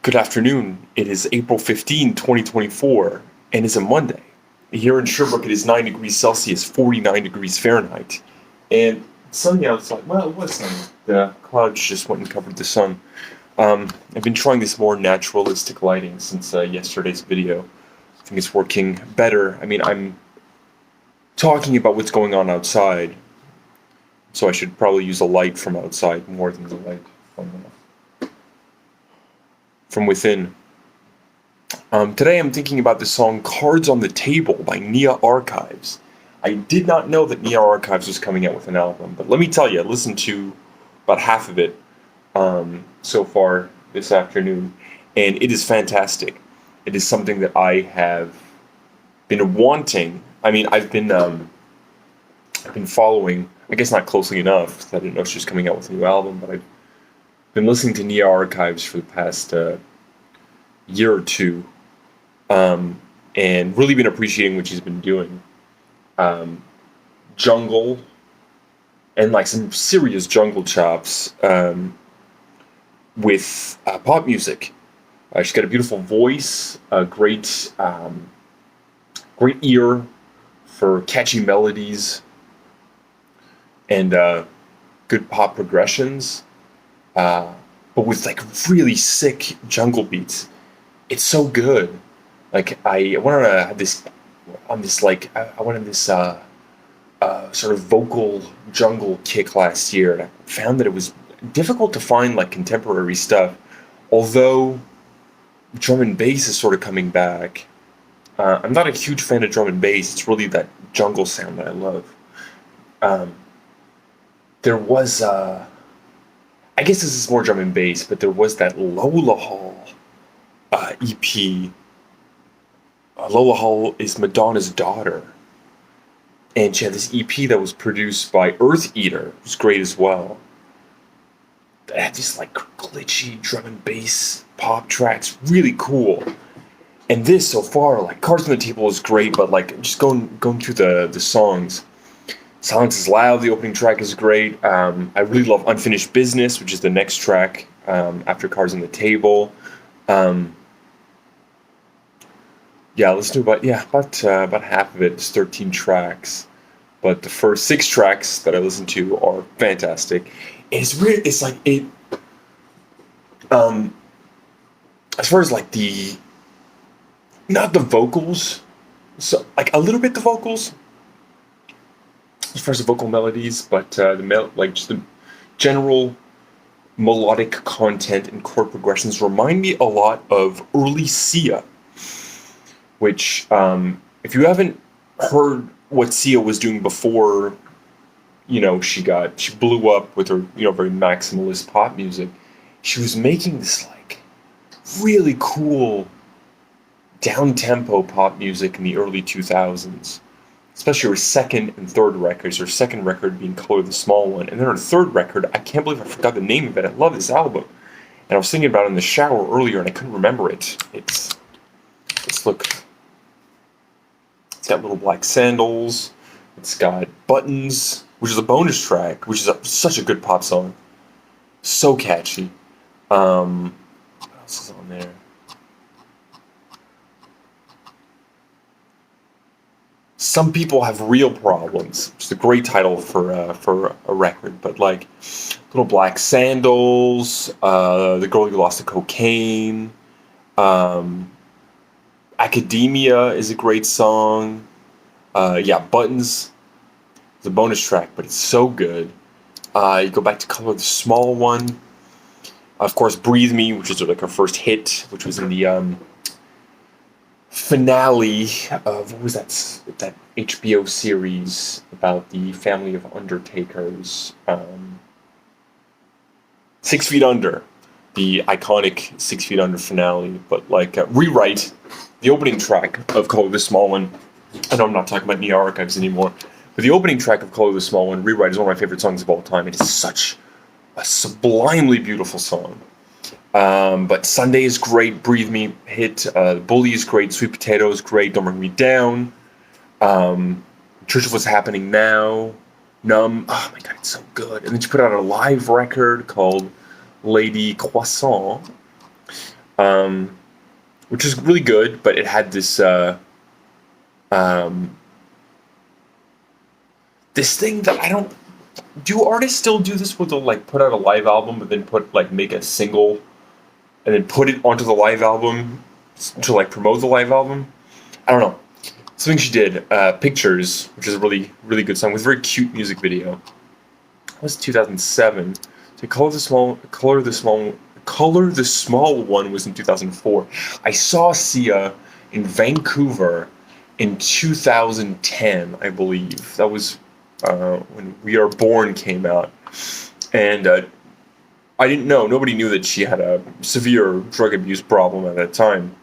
Good afternoon. It is April 15, 2024, and it's a Monday. Here in Sherbrooke, it is 9 degrees Celsius, 49 degrees Fahrenheit. And it's sunny outside. Well, it was sunny. The clouds just went and covered the sun. I've been trying this more naturalistic lighting since yesterday's video. I think it's working better. I mean, I'm talking about what's going on outside, so I should probably use a light from outside more than the light from within. Today I'm thinking about the song Cards on the Table by Nia Archives. I did not know that Nia Archives was coming out with an album, but let me tell you, I listened to about half of it so far this afternoon, and it is fantastic. It is something that I have been wanting. I mean, I've been following, I guess not closely enough, I didn't know she was coming out with a new album, but I've been listening to Nia Archives for the past year or two, and really been appreciating what she's been doing. Jungle, and like some serious jungle chops with pop music. She's got a beautiful voice, a great ear for catchy melodies, and good pop progressions. But with like really sick jungle beats. It's so good. Like I went on this sort of vocal jungle kick last year, and I found that it was difficult to find like contemporary stuff. Although drum and bass is sort of coming back. I'm not a huge fan of drum and bass. It's really that jungle sound that I love. There was I guess this is more drum and bass, but there was that Lola Hall EP. Lola Hall is Madonna's daughter, and she had this EP that was produced by Earth Eater, which was great as well. That had these like glitchy drum and bass pop tracks, really cool. And this so far, like Cards on the Table is great, but like just going through the songs. Silence is Loud, the opening track is great. I really love Unfinished Business, which is the next track after Cards on the Table. Yeah, let's do about half of it. It's 13 tracks, but the first 6 tracks that I listened to are fantastic. It's weird. It's like it. As far as like not the vocals, so like a little bit the vocals. As far as the vocal melodies, but just the general melodic content and chord progressions remind me a lot of early Sia, which, if you haven't heard what Sia was doing before, she blew up with her, very maximalist pop music. She was making this like really cool down-tempo pop music in the early 2000s. Especially her second and third records. Her second record being Color the Small One. And then her third record, I can't believe I forgot the name of it. I love this album. And I was thinking about it in the shower earlier and I couldn't remember it. It's got Little Black Sandals. It's got Buttons, which is a bonus track, which is such a good pop song. So catchy. What else is on there? Some People Have Real Problems, which is a great title for a record, but like Little Black Sandals, The Girl You Lost to Cocaine, Academia is a great song. Buttons is a bonus track, but it's so good. You go back to Color the Small One. Of course, Breathe Me, which is like her first hit, which was in the finale of, what was that HBO series about the family of undertakers, 6 Feet Under, the iconic 6 Feet Under finale, but like Rewrite, the opening track of Color the Small One. I know I'm not talking about Nia Archives anymore, but the opening track of Color the Small One, Rewrite, is one of my favorite songs of all time. It is such a sublimely beautiful song. But Sunday is great, Breathe Me hit, Bully is great, Sweet Potato is great, Don't Bring Me Down, Church of What's Happening Now, Numb, oh my god, it's so good. And then she put out a live record called Lady Croissant, um, which is really good, but it had this um, this thing that I don't. Do artists still do this? Where they'll like put out a live album, but then make a single, and then put it onto the live album to like promote the live album? I don't know. Something she did, Pictures, which is a really, really good song with a very cute music video. That was 2007. So Color the Small One was in 2004. I saw Sia in Vancouver in 2010, I believe. That was when We Are Born came out. And I didn't know, nobody knew that she had a severe drug abuse problem at that time.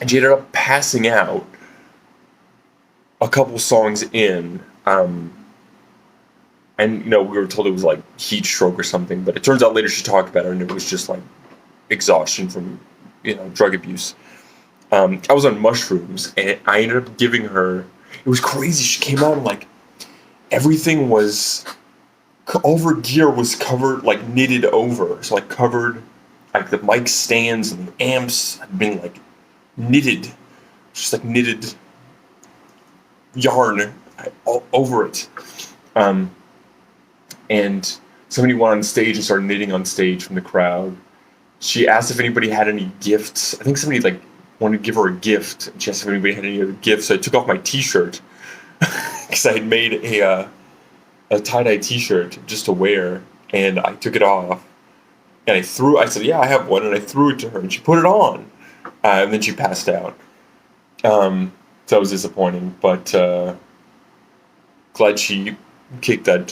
And she ended up passing out a couple songs in. And we were told it was like heat stroke or something, but it turns out later she talked about it, and it was just like exhaustion from drug abuse. I was on mushrooms, and I ended up giving her. It was crazy. She came out and like everything was, all of her gear was covered, like knitted over. So like covered, like the mic stands and the amps had been like knitted, just like knitted yarn all over it. And somebody went on stage and started knitting on stage from the crowd. She asked if anybody had any gifts. I think somebody like wanted to give her a gift. And she asked if anybody had any other gifts. So I took off my T-shirt because I had made a tie-dye T-shirt just to wear, and I took it off. And I said, "Yeah, I have one," and I threw it to her, and she put it on, and then she passed out. So that was disappointing, but glad she kicked that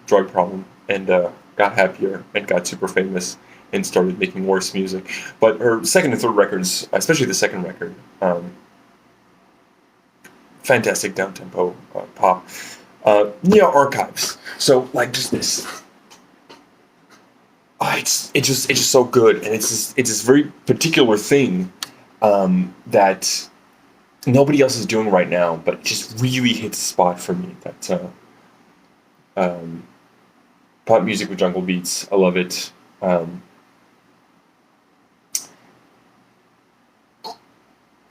drug problem and got happier and got super famous and started making worse music. But her second and third records, especially the second record, fantastic down-tempo pop. Archives. So like just this. It's just so good, and it's this very particular thing that nobody else is doing right now, but it just really hits the spot for me. That pop music with jungle beats. I love it. I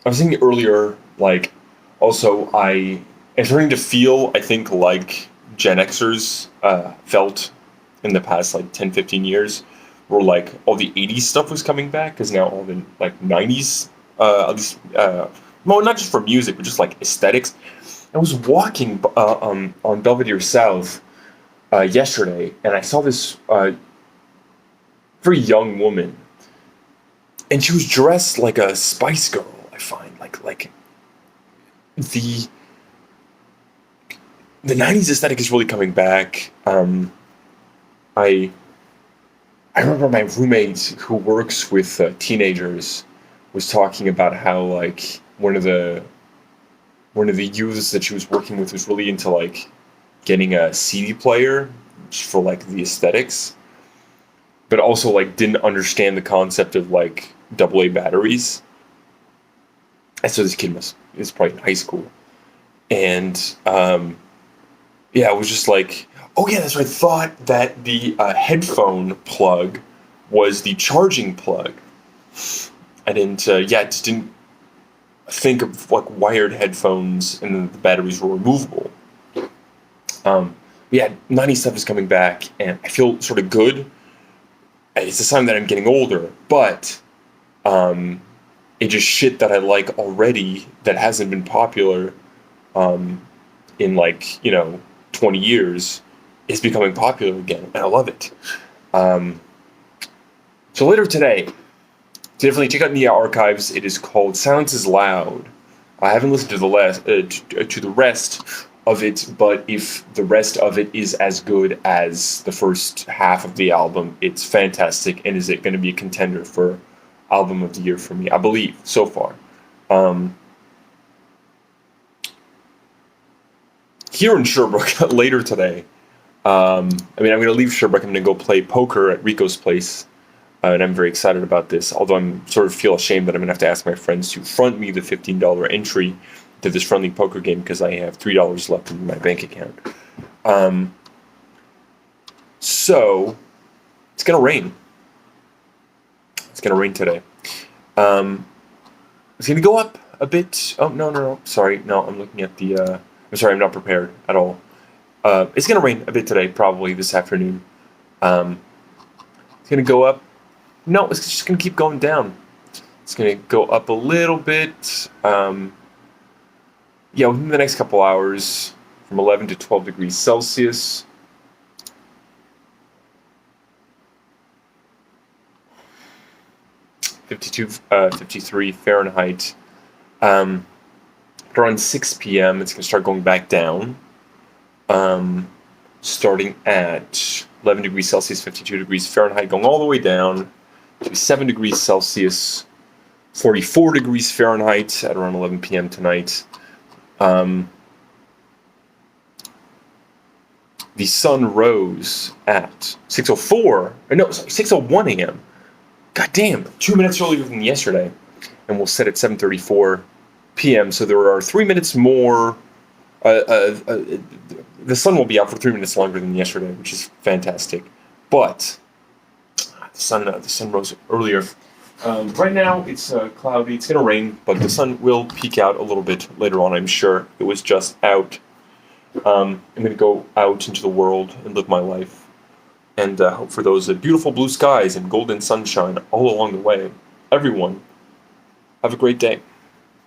was thinking earlier, like, also I'm starting to feel, I think, like Gen Xers felt in the past, like, 10, 15 years, where, like, all the 80s stuff was coming back, because now all the, like, 90s, at least, well, not just for music, but just, like, aesthetics. I was walking on Belvedere South yesterday, and I saw this very young woman, and she was dressed like a Spice Girl. I find like the '90s aesthetic is really coming back. I remember my roommate who works with teenagers was talking about how like one of the youths that she was working with was really into like getting a CD player for like the aesthetics, but also like didn't understand the concept of like AA batteries. And so this kid is probably in high school, and yeah, it was just like, oh yeah, that's right. I thought that the headphone plug was the charging plug. I didn't. I just didn't think of like wired headphones and then the batteries were removable. Yeah, 90s stuff is coming back, and I feel sort of good. It's a sign that I'm getting older, but it's just shit that I like already that hasn't been popular in like 20 years is becoming popular again, and I love it. So later today, definitely check out Nia Archives. It is called Silence is Loud. I haven't listened to the rest of it, but if the rest of it is as good as the first half of the album, it's fantastic, and is it going to be a contender for album of the year for me? I believe so far. Here in Sherbrooke later today. I'm going to leave Sherbrooke. I'm going to go play poker at Rico's place. And I'm very excited about this, although I'm sort of feel ashamed that I'm going to have to ask my friends to front me the $15 entry to this friendly poker game because I have $3 left in my bank account. So, it's going to rain. It's going to rain today. Um, it's going to go up a bit. Oh, no, no, no. Sorry. No, I'm looking at the. I'm sorry, I'm not prepared at all. It's going to rain a bit today, probably this afternoon. Um, it's going to go up. No, it's just going to keep going down. It's going to go up a little bit. Yeah, within the next couple hours, from 11 to 12 degrees Celsius. 53 Fahrenheit. Around 6 p.m., it's going to start going back down. Starting at 11 degrees Celsius, 52 degrees Fahrenheit, going all the way down to 7 degrees Celsius, 44 degrees Fahrenheit at around 11 p.m. tonight. The sun rose at 6:01 a.m. God damn, 2 minutes earlier than yesterday, and we'll set at 7:34 p.m. So there are 3 minutes more. The sun will be out for 3 minutes longer than yesterday, which is fantastic. But the sun rose earlier. Right now it's cloudy. It's going to rain, but the sun will peek out a little bit later on, I'm sure. It was just out. I'm going to go out into the world and live my life, and hope for those beautiful blue skies and golden sunshine all along the way. Everyone, have a great day.